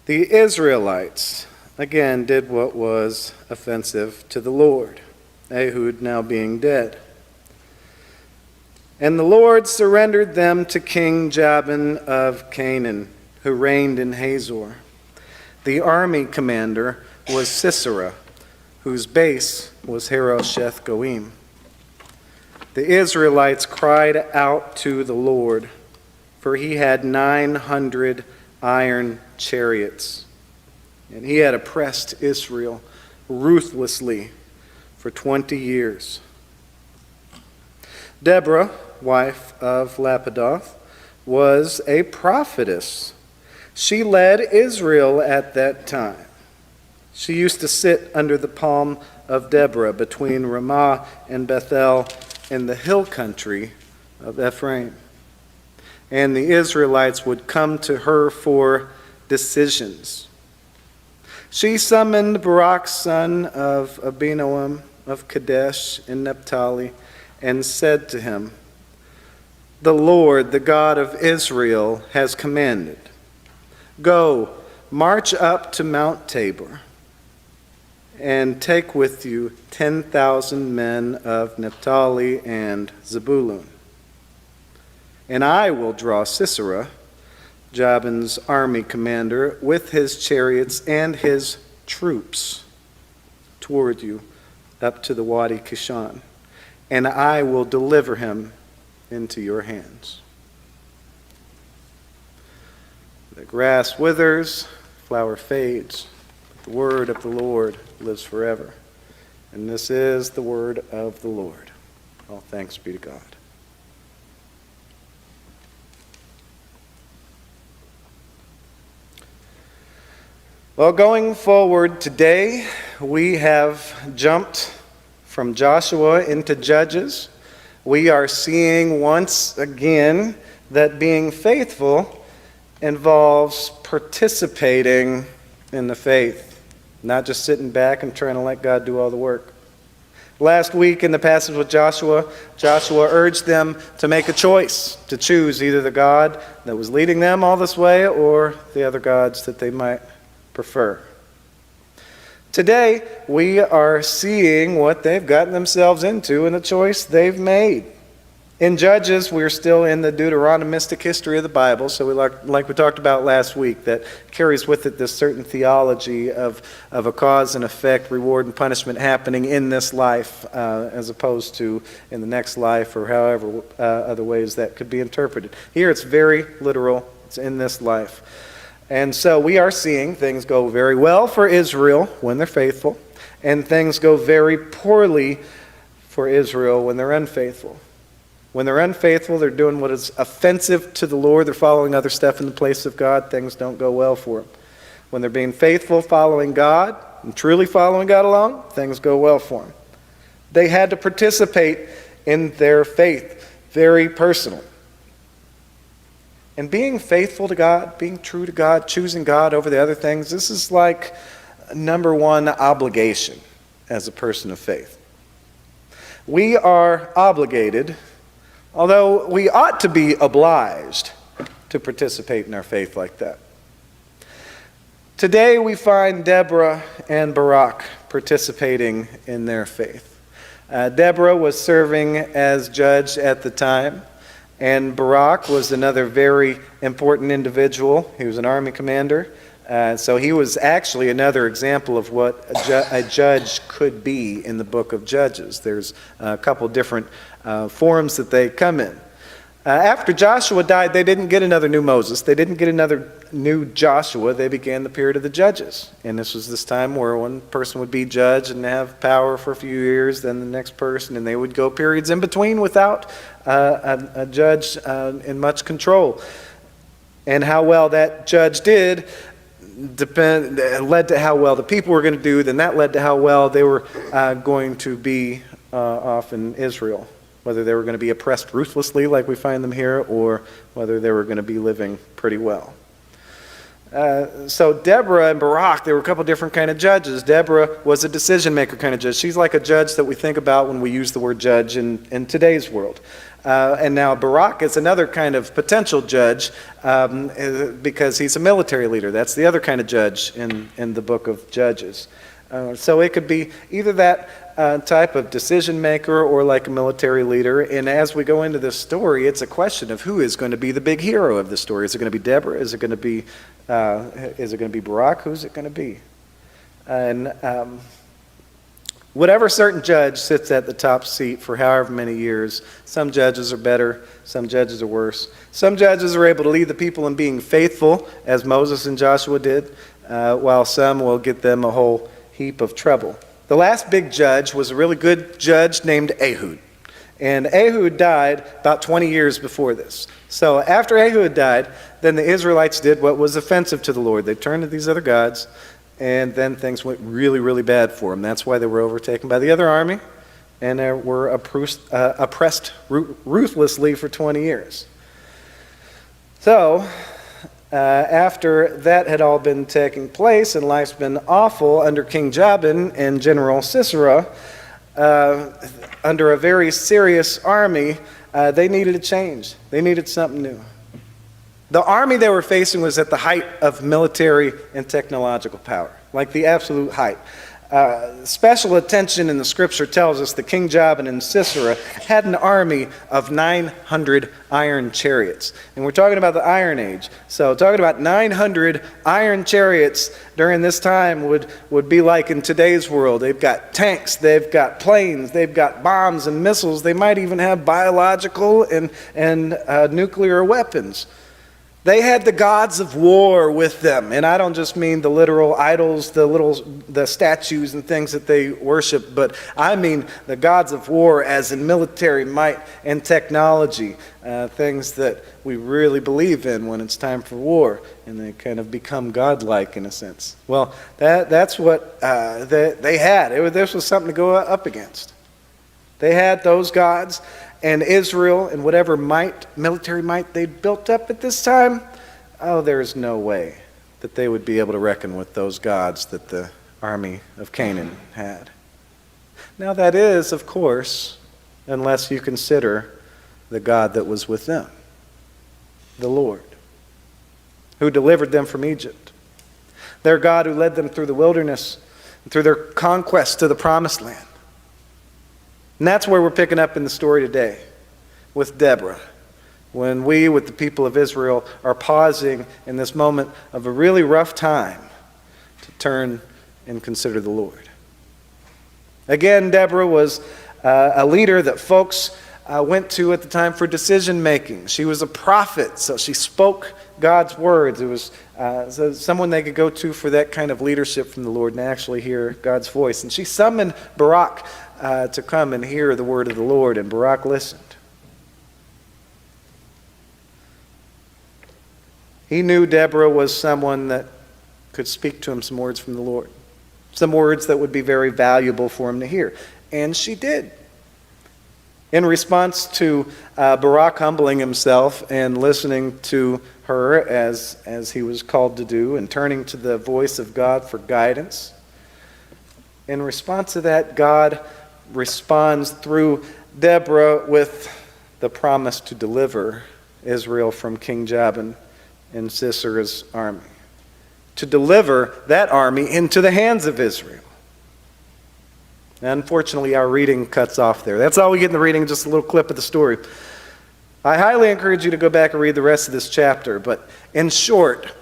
The Israelites, again, did what was offensive to the Lord, Ehud now being dead. And the Lord surrendered them to King Jabin of Canaan, who reigned in Hazor. The army commander was Sisera, whose base was Harosheth Goim. The Israelites cried out to the Lord, for he had 900 iron chariots, and he had oppressed Israel ruthlessly for 20 years. Deborah, wife of Lapidoth, was a prophetess. She led Israel at that time. She used to sit under the palm of Deborah between Ramah and Bethel in the hill country of Ephraim. And the Israelites would come to her for decisions. She summoned Barak, son of Abinoam of Kadesh in Naphtali, and said to him, "The Lord, the God of Israel, has commanded, go, march up to Mount Tabor, and take with you 10,000 men of Naphtali and Zebulun. And I will draw Sisera, Jabin's army commander, with his chariots and his troops toward you up to the Wadi Kishon, and I will deliver him into your hands." The grass withers, flower fades, but the word of the Lord lives forever. And this is the word of the Lord. All thanks be to God. Well, going forward today, we have jumped from Joshua into Judges. We are seeing once again that being faithful involves participating in the faith, not just sitting back and trying to let God do all the work. Last week in the passage with Joshua, Joshua urged them to make a choice, to choose either the God that was leading them all this way or the other gods that they might prefer. Today, we are seeing what they've gotten themselves into and the choice they've made. In Judges, we're still in the Deuteronomistic history of the Bible, so like we talked about last week, that carries with it this certain theology of a cause and effect, reward and punishment happening in this life as opposed to in the next life or however other ways that could be interpreted. Here it's very literal. It's in this life. And so we are seeing things go very well for Israel when they're faithful, and things go very poorly for Israel when they're unfaithful. When they're unfaithful, they're doing what is offensive to the Lord. They're following other stuff in the place of God. Things don't go well for them. When they're being faithful, following God, and truly following God alone, things go well for them. They had to participate in their faith, very personal. And being faithful to God, being true to God, choosing God over the other things, this is like number one obligation as a person of faith. We are obligated, although we ought to be obliged to participate in our faith like that. Today we find Deborah and Barak participating in their faith. Deborah was serving as judge at the time. And Barak was another very important individual. He was an army commander. So he was actually another example of what a judge could be in the book of Judges. There's a couple different forms that they come in. After Joshua died, they didn't get another new Moses. They didn't get another new Joshua. They began the period of the judges. And this was this time where one person would be judge and have power for a few years, then the next person, and they would go periods in between without a judge in much control. And how well that judge did led to how well the people were going to do, then that led to how well they were going to be off in Israel. Whether they were going to be oppressed ruthlessly like we find them here, or whether they were going to be living pretty well. So Deborah and Barak, there were a couple different kind of judges. Deborah was a decision-maker kind of judge. She's like a judge that we think about when we use the word judge in today's world. And now Barak is another kind of potential judge because he's a military leader. That's the other kind of judge in the book of Judges. So it could be either that type of decision maker or like a military leader. And as we go into this story, it's a question of who is going to be the big hero of the story. Is it going to be Deborah? Is it going to be Barak? Who's it going to be? And whatever certain judge sits at the top seat for however many years, some judges are better, some judges are worse. Some judges are able to lead the people in being faithful, as Moses and Joshua did, while some will get them a whole heap of trouble. The last big judge was a really good judge named Ehud. And Ehud died about 20 years before this. So after Ehud died, then the Israelites did what was offensive to the Lord. They turned to these other gods, and then things went really, really bad for them. That's why they were overtaken by the other army, and they were oppressed ruthlessly for 20 years. So after that had all been taking place and life's been awful under King Jabin and General Sisera, under a very serious army, they needed a change. They needed something new. The army they were facing was at the height of military and technological power, like the absolute height. Special attention in the scripture tells us that King Jabin and Sisera had an army of 900 iron chariots. And we're talking about the Iron Age. So talking about 900 iron chariots during this time would be like in today's world. They've got tanks, they've got planes, they've got bombs and missiles. They might even have biological and nuclear weapons. They had the gods of war with them, and I don't just mean the literal idols, the statues and things that they worship, but I mean the gods of war as in military might and technology, things that we really believe in when it's time for war, and they kind of become godlike in a sense. Well, that's what they had. This was something to go up against. They had those gods. And Israel and whatever military might they'd built up at this time, there is no way that they would be able to reckon with those gods that the army of Canaan had. Now that is, of course, unless you consider the God that was with them, the Lord, who delivered them from Egypt. Their God who led them through the wilderness and through their conquest to the promised land. And that's where we're picking up in the story today with Deborah, when we, with the people of Israel, are pausing in this moment of a really rough time to turn and consider the Lord. Again, Deborah was a leader that folks went to at the time for decision making. She was a prophet, so she spoke God's words. It was someone they could go to for that kind of leadership from the Lord and actually hear God's voice. And she summoned Barak to come and hear the word of the Lord, and Barak listened. He knew Deborah was someone that could speak to him some words from the Lord, some words that would be very valuable for him to hear. And she did. In response to Barak humbling himself and listening to her as he was called to do and turning to the voice of God for guidance, in response to that, God responds through Deborah with the promise to deliver Israel from King Jabin and Sisera's army, to deliver that army into the hands of Israel. Unfortunately, our reading cuts off there. That's all we get in the reading, just a little clip of the story. I highly encourage you to go back and read the rest of this chapter, but in short,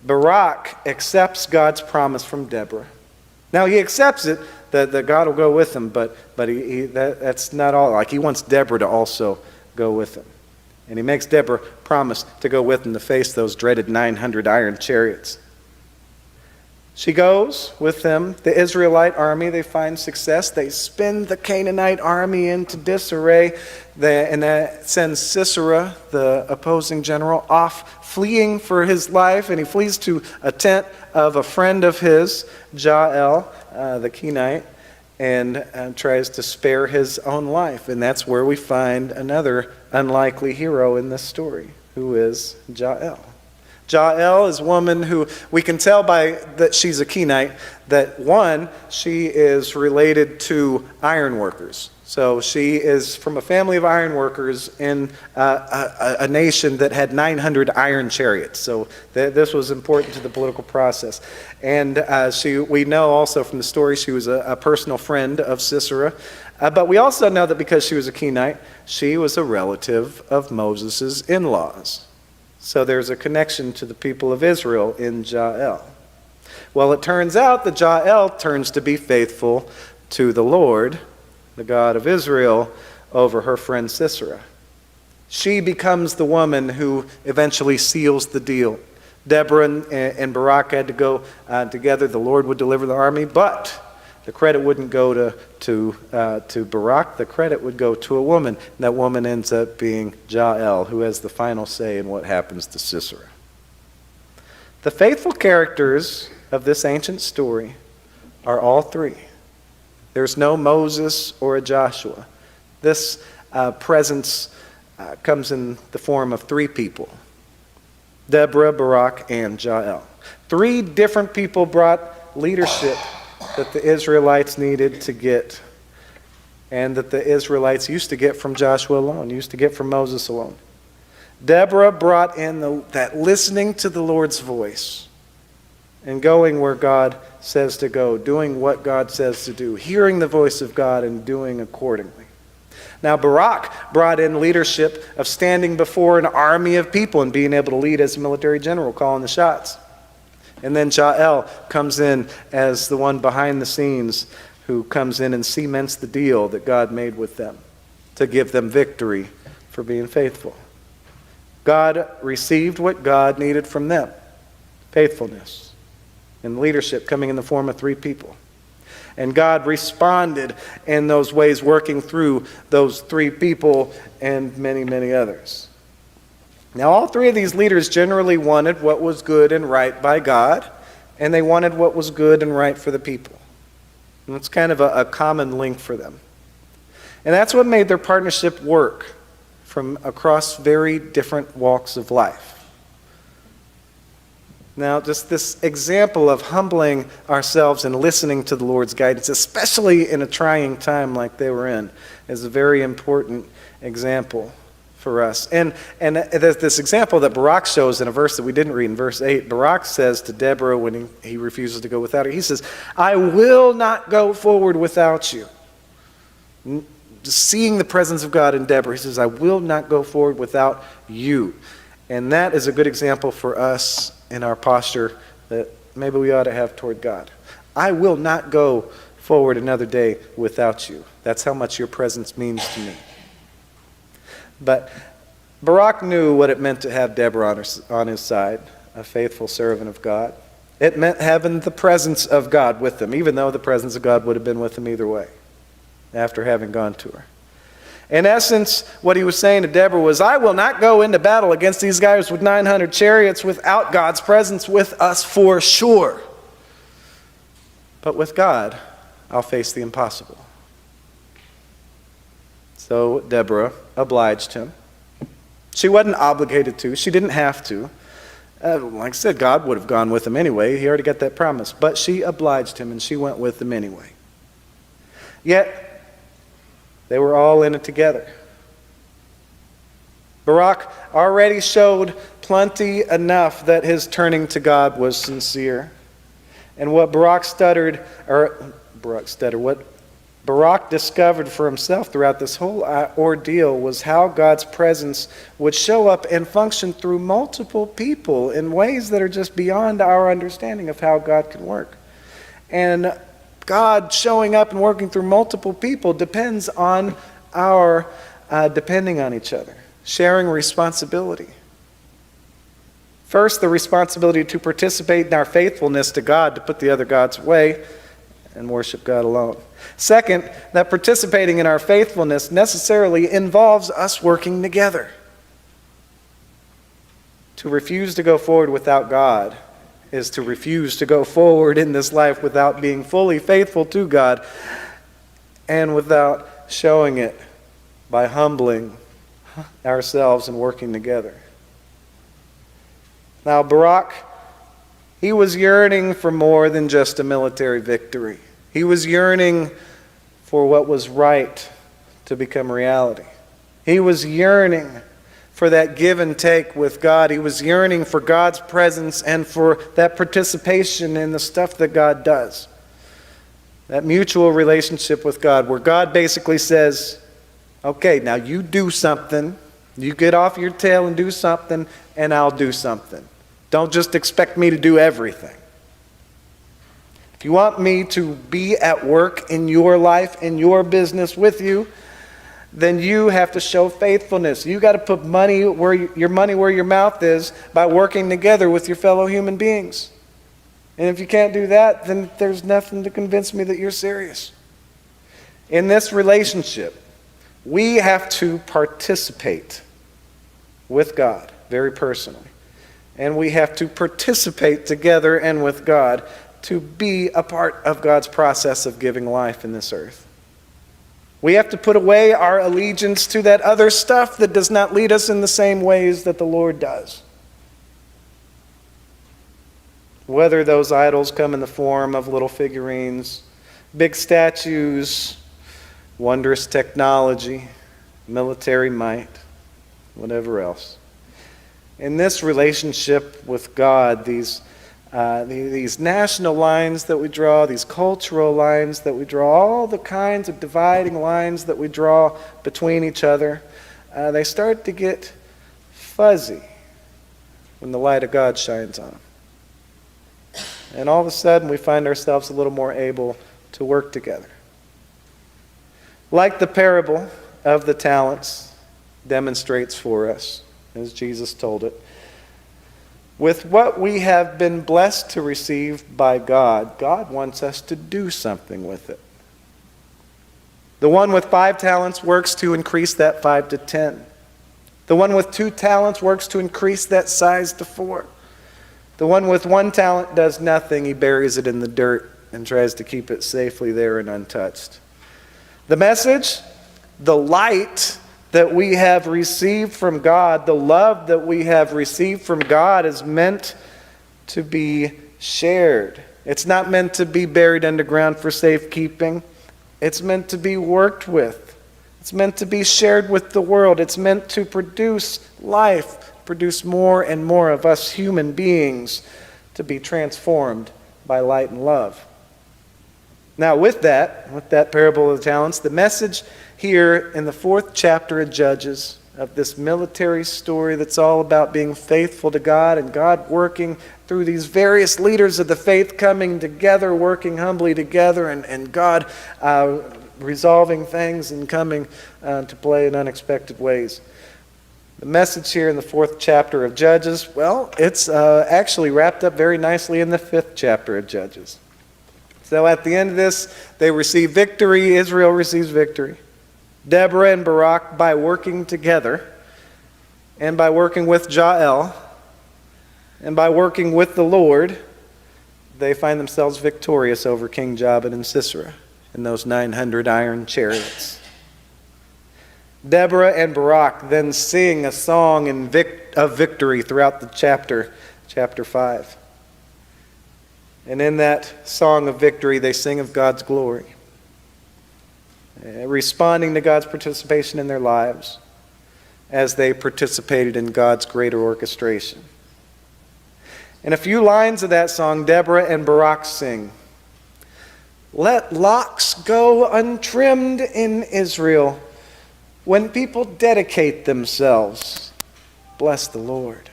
Barak accepts God's promise from Deborah. Now, he accepts it, that God will go with him, but that's not all. Like, he wants Deborah to also go with him. And he makes Deborah promise to go with him to face those dreaded 900 iron chariots. She goes with them, the Israelite army. They find success. They spin the Canaanite army into disarray. And that sends Sisera, the opposing general, off fleeing for his life. And he flees to a tent of a friend of his, Jael, the Kenite, and tries to spare his own life. And that's where we find another unlikely hero in this story, who is Jael. Jael is a woman who we can tell by that she's a Kenite that, one, she is related to iron workers. So she is from a family of iron workers in a nation that had 900 iron chariots. So this was important to the political process. And we know also from the story she was a personal friend of Sisera. But we also know that because she was a Kenite, she was a relative of Moses' in-laws. So there's a connection to the people of Israel in Jael. Well, it turns out that Jael turns to be faithful to the Lord, the God of Israel, over her friend Sisera. She becomes the woman who eventually seals the deal. Deborah and Barak had to go together. The Lord would deliver the army, but the credit wouldn't go to Barak. The credit would go to a woman. And that woman ends up being Jael, who has the final say in what happens to Sisera. The faithful characters of this ancient story are all three. There's no Moses or a Joshua. This presence comes in the form of three people: Deborah, Barak, and Jael. Three different people brought leadership that the Israelites needed to get, and that the Israelites used to get from Joshua alone, used to get from Moses alone. Deborah brought in that listening to the Lord's voice and going where God says to go, doing what God says to do, hearing the voice of God and doing accordingly. Now, Barak brought in leadership of standing before an army of people and being able to lead as a military general, calling the shots. And then Jael comes in as the one behind the scenes who comes in and cements the deal that God made with them to give them victory for being faithful. God received what God needed from them: faithfulness and leadership coming in the form of three people. And God responded in those ways, working through those three people and many, many others. Now, all three of these leaders generally wanted what was good and right by God, and they wanted what was good and right for the people. And it's kind of a common link for them. And that's what made their partnership work from across very different walks of life. Now, just this example of humbling ourselves and listening to the Lord's guidance, especially in a trying time like they were in, is a very important example for us. And there's this example that Barak shows in a verse that we didn't read in verse 8. Barak says to Deborah when he refuses to go without her, he says, "I will not go forward without you." Just seeing the presence of God in Deborah, he says, "I will not go forward without you." And that is a good example for us in our posture that maybe we ought to have toward God. I will not go forward another day without you. That's how much your presence means to me. But Barak knew what it meant to have Deborah on his side, a faithful servant of God. It meant having the presence of God with him, even though the presence of God would have been with him either way, after having gone to her. In essence, what he was saying to Deborah was, I will not go into battle against these guys with 900 chariots without God's presence with us for sure. But with God, I'll face the impossible. So Deborah obliged him. She wasn't obligated to. She didn't have to. Like I said, God would have gone with him anyway. He already got that promise. But she obliged him, and she went with him anyway. Yet, they were all in it together. Barak already showed plenty enough that his turning to God was sincere. And what Barak discovered for himself throughout this whole ordeal was how God's presence would show up and function through multiple people in ways that are just beyond our understanding of how God can work. And God showing up and working through multiple people depends on our depending on each other, sharing responsibility. First, the responsibility to participate in our faithfulness to God, to put the other gods away and worship God alone. Second, that participating in our faithfulness necessarily involves us working together. To refuse to go forward without God is to refuse to go forward in this life without being fully faithful to God and without showing it by humbling ourselves and working together. Now, Barak, he was yearning for more than just a military victory. He was yearning for what was right to become reality. He was yearning for that give and take with God. He was yearning for God's presence and for that participation in the stuff that God does. That mutual relationship with God, where God basically says, okay, now you do something. You get off your tail and do something, and I'll do something. Don't just expect me to do everything. If you want me to be at work in your life, in your business with you, then you have to show faithfulness. You got to put money where your mouth is by working together with your fellow human beings. And if you can't do that, then there's nothing to convince me that you're serious. In this relationship, we have to participate with God very personally. And we have to participate together and with God to be a part of God's process of giving life in this earth. We have to put away our allegiance to that other stuff that does not lead us in the same ways that the Lord does. Whether those idols come in the form of little figurines, big statues, wondrous technology, military might, whatever else. In this relationship with God, these national lines that we draw, these cultural lines that we draw, all the kinds of dividing lines that we draw between each other, they start to get fuzzy when the light of God shines on them. And all of a sudden we find ourselves a little more able to work together. Like the parable of the talents demonstrates for us, as Jesus told it, with what we have been blessed to receive by God, God wants us to do something with it. The one with 5 talents works to increase that 5 to 10. The one with 2 talents works to increase that size to 4. The one with 1 talent does nothing. He buries it in the dirt and tries to keep it safely there and untouched. The message, the light that we have received from God, the love that we have received from God is meant to be shared. It's not meant to be buried underground for safekeeping. It's meant to be worked with. It's meant to be shared with the world. It's meant to produce life, produce more and more of us human beings to be transformed by light and love. Now with that parable of the talents, the message here in the 4th chapter of Judges, of this military story that's all about being faithful to God and God working through these various leaders of the faith coming together, working humbly together, and God resolving things and coming to play in unexpected ways. The message here in the 4th chapter of Judges, well, it's actually wrapped up very nicely in the 5th chapter of Judges. So at the end of this, they receive victory. Israel receives victory. Deborah and Barak, by working together, and by working with Jael, and by working with the Lord, they find themselves victorious over King Jabin and Sisera in those 900 iron chariots. Deborah and Barak then sing a song of victory throughout the chapter 5. And in that song of victory, they sing of God's glory, responding to God's participation in their lives as they participated in God's greater orchestration. In a few lines of that song, Deborah and Barak sing, "Let locks go untrimmed in Israel. When people dedicate themselves, bless the Lord.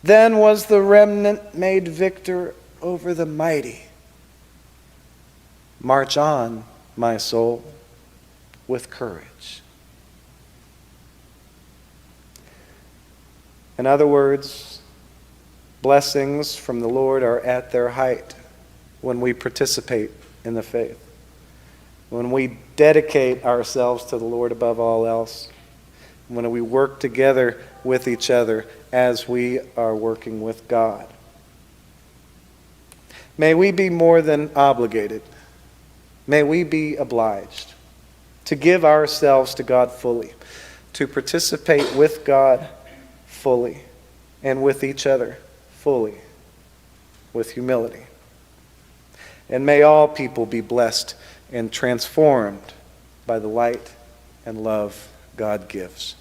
Then was the remnant made victor over the mighty. March on, my soul, with courage." In other words, blessings from the Lord are at their height when we participate in the faith, when we dedicate ourselves to the Lord above all else, when we work together with each other as we are working with God. May we be more than obligated. May we be obliged to give ourselves to God fully, to participate with God fully, and with each other fully, with humility. And may all people be blessed and transformed by the light and love God gives.